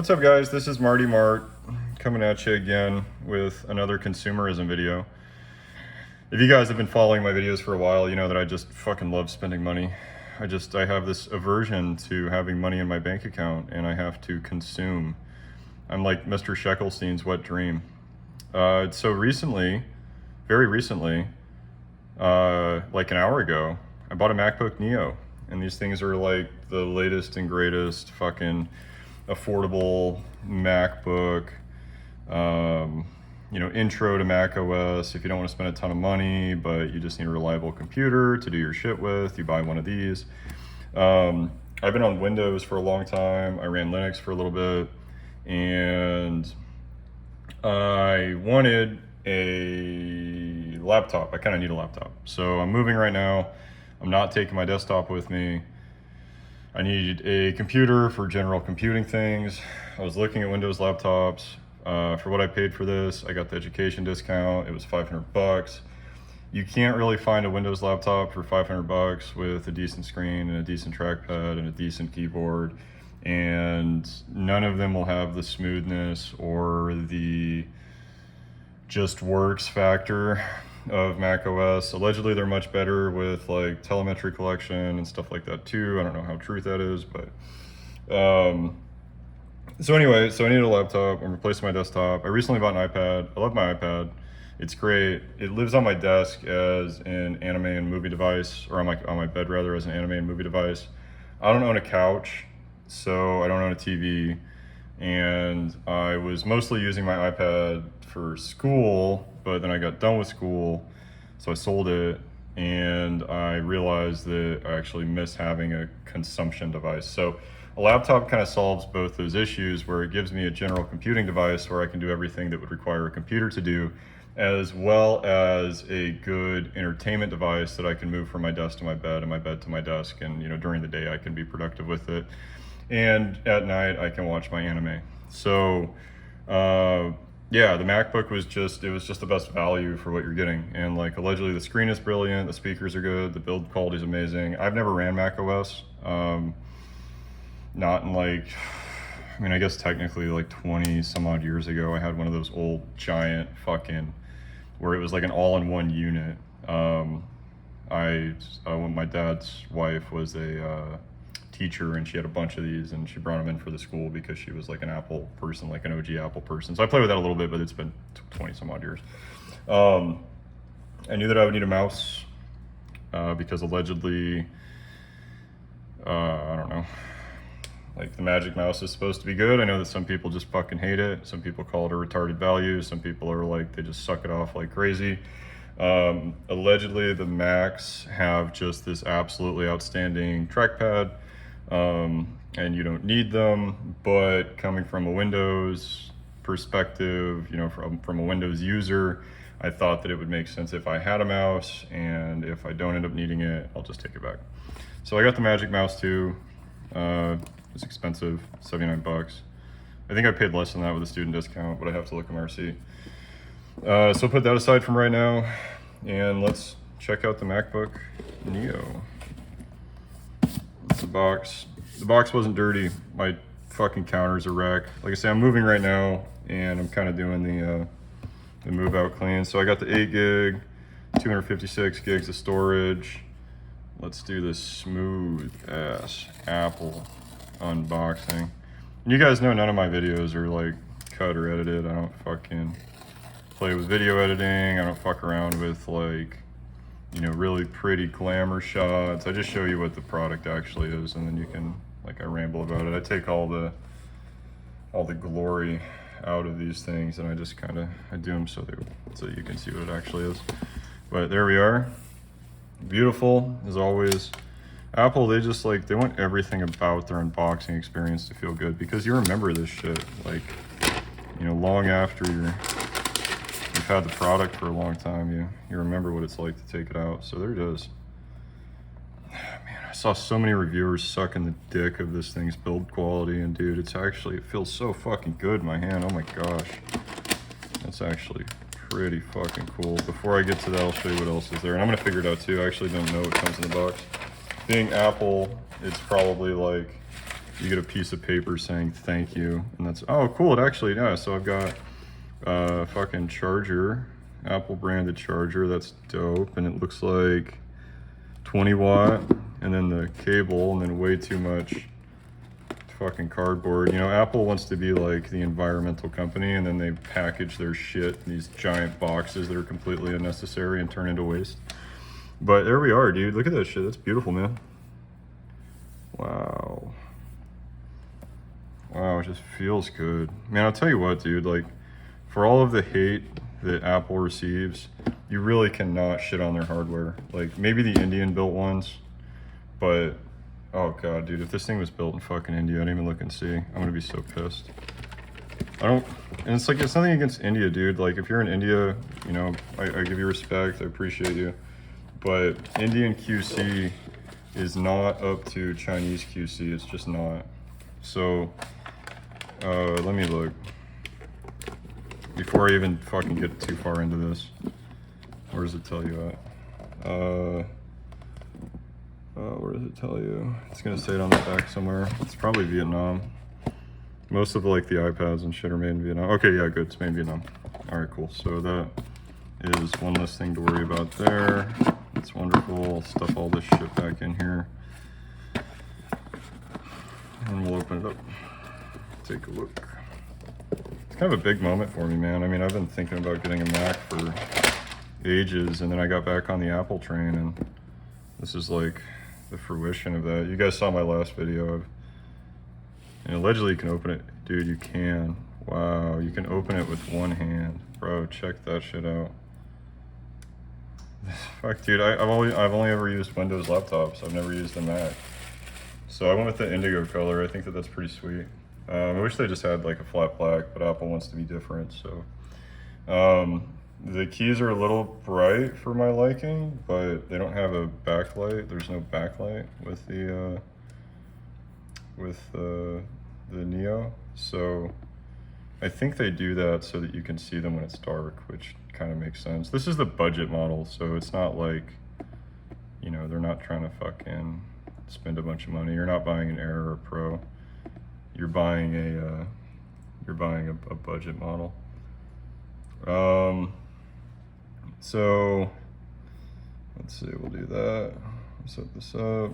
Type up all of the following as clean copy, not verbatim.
What's up, guys? This is Marty Mart coming at you again with another consumerism video. If you guys have been following my videos for a while, you know that I just fucking love spending money. I have this aversion to having money in my bank account, and I have to consume. I'm like Mr. Sheckelstein's wet dream. So recently, very recently, like an hour ago, I bought a MacBook Neo, and these things are like the latest and greatest fucking affordable MacBook, intro to Mac OS. If you don't want to spend a ton of money, but you just need a reliable computer to do your shit with, you buy one of these. I've been on Windows for a long time. I ran Linux for a little bit, and I wanted a laptop. I kind of need a laptop. So I'm moving right now. I'm not taking my desktop with me. I need a computer for general computing things. I was looking at Windows laptops. For what I paid for this, I got the education discount. It was $500. You can't really find a Windows laptop for $500 with a decent screen and a decent trackpad and a decent keyboard. And none of them will have the smoothness or the just works factor of Mac OS. Allegedly, they're much better with like telemetry collection and stuff like that too. I don't know how true that is, but so anyway, so I needed a laptop. I'm replacing my desktop. I recently bought an iPad. I love my iPad. It's great. It lives on my desk as an anime and movie device, or on my bed rather, as an anime and movie device. I don't own a couch, so I don't own a TV, and I was mostly using my iPad for school, but then I got done with school, so I sold it, and I realized that I actually miss having a consumption device. So a laptop kind of solves both those issues, where it gives me a general computing device where I can do everything that would require a computer to do, as well as a good entertainment device that I can move from my desk to my bed and my bed to my desk, and during the day I can be productive with it, and at night I can watch my anime. So yeah, the MacBook was just the best value for what you're getting. And like, allegedly the screen is brilliant, the speakers are good, the build quality is amazing. I've never ran Mac OS, not in like, I guess technically like 20 some odd years ago, I had one of those old giant fucking, where it was like an all-in-one unit. When my dad's wife was a teacher, and she had a bunch of these, and she brought them in for the school because she was like an Apple person, like an OG Apple person. So I played with that a little bit, but it's been 20 some odd years. I knew that I would need a mouse because allegedly, I don't know, like the Magic Mouse is supposed to be good. I know that some people just fucking hate it. Some people call it a retarded value. Some people are like, they just suck it off like crazy. Allegedly the Macs have just this absolutely outstanding trackpad. And you don't need them, but coming from a Windows perspective, from a Windows user, I thought that it would make sense if I had a mouse, and if I don't end up needing it, I'll just take it back. So I got the Magic Mouse too. It's expensive, $79. I think I paid less than that with a student discount, but I have to look at my receipt. So put that aside from right now, and let's check out the MacBook Neo. The box. The box wasn't dirty. My fucking counter's a wreck. Like I say, I'm moving right now, and I'm kind of doing the move out clean. So I got the 8 gig, 256 gigs of storage. Let's do this smooth ass Apple unboxing. And you guys know none of my videos are like cut or edited. I don't fucking play with video editing. I don't fuck around with like, really pretty glamour shots. I just show you what the product actually is, and then you can, like, I ramble about it. I take all the glory out of these things, and I just I do them so you can see what it actually is. But there we are. Beautiful as always. Apple, they just they want everything about their unboxing experience to feel good, because you remember this shit like, long after you've had the product for a long time, you remember what it's like to take it out. So there it is. Man, I saw so many reviewers sucking the dick of this thing's build quality, and dude, it feels so fucking good in my hand. Oh my gosh, that's actually pretty fucking cool. Before I get to that, I'll show you what else is there, and I'm gonna figure it out too. I actually don't know what comes in the box. Being Apple, it's probably like you get a piece of paper saying thank you, and that's, oh cool, it actually, yeah, so I've got a fucking charger, Apple branded charger, that's dope, and it looks like 20 watt, and then the cable, and then way too much fucking cardboard. You know, Apple wants to be like the environmental company, and then they package their shit in these giant boxes that are completely unnecessary and turn into waste. But there we are, dude. Look at that shit. That's beautiful, man. Wow. Wow, it just feels good. Man, I'll tell you what, dude, like, for all of the hate that Apple receives, you really cannot shit on their hardware. Like, maybe the Indian built ones, but, oh god, dude, if this thing was built in fucking India, I'd even look and see. I'm gonna be so pissed. And it's like, it's nothing against India, dude. Like, if you're in India, you know, I give you respect, I appreciate you. But Indian QC is not up to Chinese QC, it's just not. So, let me look. Before I even fucking get too far into this. Where does it tell you at? Where does it tell you? It's gonna say it on the back somewhere. It's probably Vietnam. Most of like the iPads and shit are made in Vietnam. Okay, yeah, good, it's made in Vietnam. All right, cool. So that is one less thing to worry about there. It's wonderful. I'll stuff all this shit back in here. And we'll open it up. Take a look. It's kind of a big moment for me, man. I mean, I've been thinking about getting a Mac for ages, and then I got back on the Apple train, and this is like the fruition of that. You guys saw my last video and allegedly you can open it. Dude, you can. Wow, you can open it with one hand. Bro, check that shit out. Fuck, dude, I've only ever used Windows laptops. I've never used a Mac. So I went with the indigo color. I think that that's pretty sweet. I wish they just had like a flat black, but Apple wants to be different, so. The keys are a little bright for my liking, but they don't have a backlight. There's no backlight with the Neo. So I think they do that so that you can see them when it's dark, which kind of makes sense. This is the budget model, so it's not like, you know, they're not trying to fucking spend a bunch of money. You're not buying an Air or a Pro. You're buying a budget model. So let's see, we'll do that. Set this up.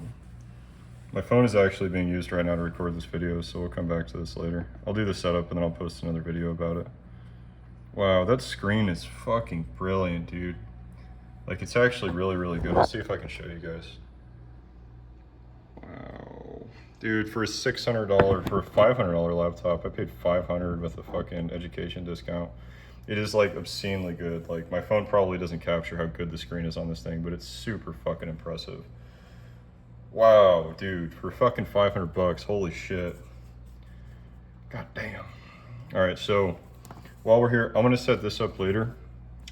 My phone is actually being used right now to record this video, so we'll come back to this later. I'll do the setup and then I'll post another video about it. Wow, that screen is fucking brilliant, dude. Like, it's actually really, really good. Let's see if I can show you guys. Wow. Dude, for a $600, for a $500 laptop, I paid $500 with a fucking education discount. It is like obscenely good. Like, my phone probably doesn't capture how good the screen is on this thing, but it's super fucking impressive. Wow, dude, for fucking 500 bucks, holy shit. God damn. All right, so while we're here, I'm gonna set this up later.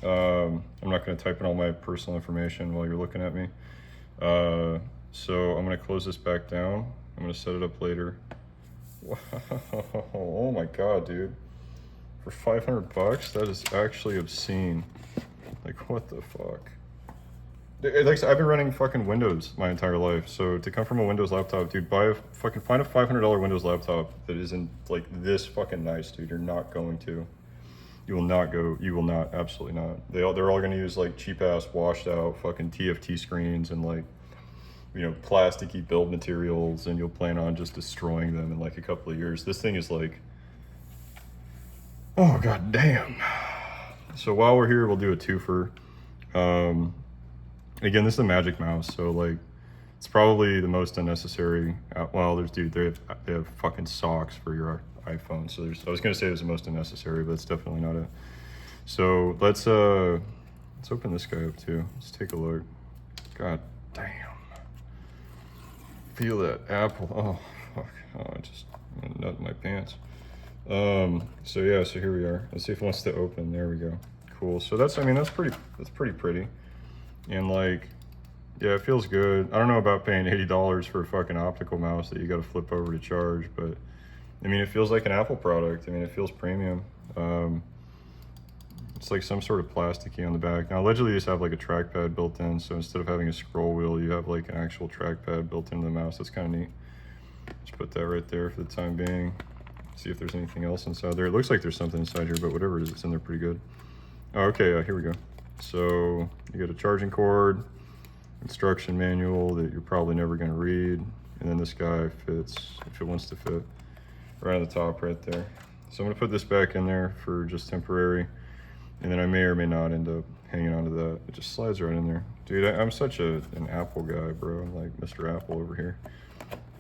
I'm not gonna type in all my personal information while you're looking at me. So I'm gonna close this back down. I'm gonna set it up later. Wow, oh my God, dude. For 500 bucks, that is actually obscene. Like, what the fuck? Like, I've been running fucking Windows my entire life, so to come from a Windows laptop, dude, find a $500 Windows laptop that isn't like this fucking nice, dude. You're not going to. You will not, absolutely not. They're all gonna use like cheap ass washed out fucking TFT screens and like, you know, plasticky build materials, and you'll plan on just destroying them in like a couple of years. This thing is like, oh god damn. So while we're here, we'll do a twofer. Again, this is a Magic Mouse, so like, it's probably the most unnecessary. Well, they have fucking socks for your iPhone. So I was gonna say it was the most unnecessary, but it's definitely not it. So let's open this guy up too. Let's take a look. God damn. Feel that Apple. Oh fuck. Oh, I just nut in my pants. So yeah, so here we are. Let's see if it wants to open. There we go. Cool. So that's pretty pretty. And like, yeah, it feels good. I don't know about paying $80 for a fucking optical mouse that you got to flip over to charge, but I mean, it feels like an Apple product. I mean, it feels premium. It's like some sort of plasticky on the back. Now, allegedly, these have like a trackpad built in, so instead of having a scroll wheel, you have like an actual trackpad built into the mouse. That's kind of neat. Just put that right there for the time being. See if there's anything else inside there. It looks like there's something inside here, but whatever it is, it's in there pretty good. Oh, okay, here we go. So you got a charging cord, instruction manual that you're probably never going to read, and then this guy fits, if it wants to fit, right on the top right there. So I'm going to put this back in there for just temporary, and then I may or may not end up hanging onto that. It just slides right in there. Dude, I'm such an Apple guy, bro. I'm like Mr. Apple over here.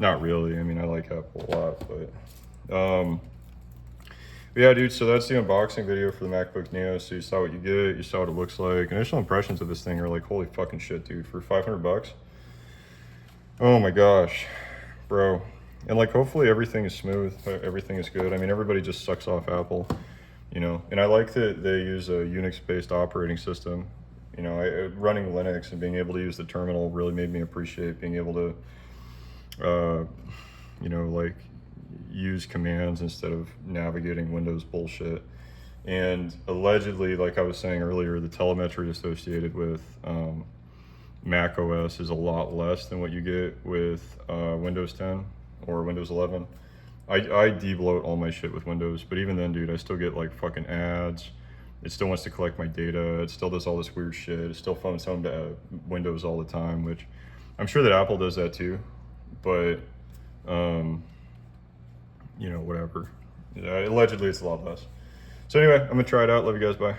Not really. I mean, I like Apple a lot, but yeah, dude, so that's the unboxing video for the MacBook Neo. So you saw what you get, you saw what it looks like. Initial impressions of this thing are like, holy fucking shit, dude, for 500 bucks. Oh my gosh, bro. And like, hopefully everything is smooth, everything is good. I mean, everybody just sucks off Apple, you know, and I like that they use a Unix-based operating system. You know, running Linux and being able to use the terminal really made me appreciate being able to, you know, like, use commands instead of navigating Windows bullshit. And allegedly, like I was saying earlier, the telemetry associated with Mac OS is a lot less than what you get with Windows 10 or Windows 11. I debloat all my shit with Windows, but even then, dude, I still get like fucking ads. It still wants to collect my data. It still does all this weird shit. It still phones home to Windows all the time, which I'm sure that Apple does that too, but you know, whatever. Allegedly, it's a lot less. So anyway, I'm gonna try it out. Love you guys. Bye.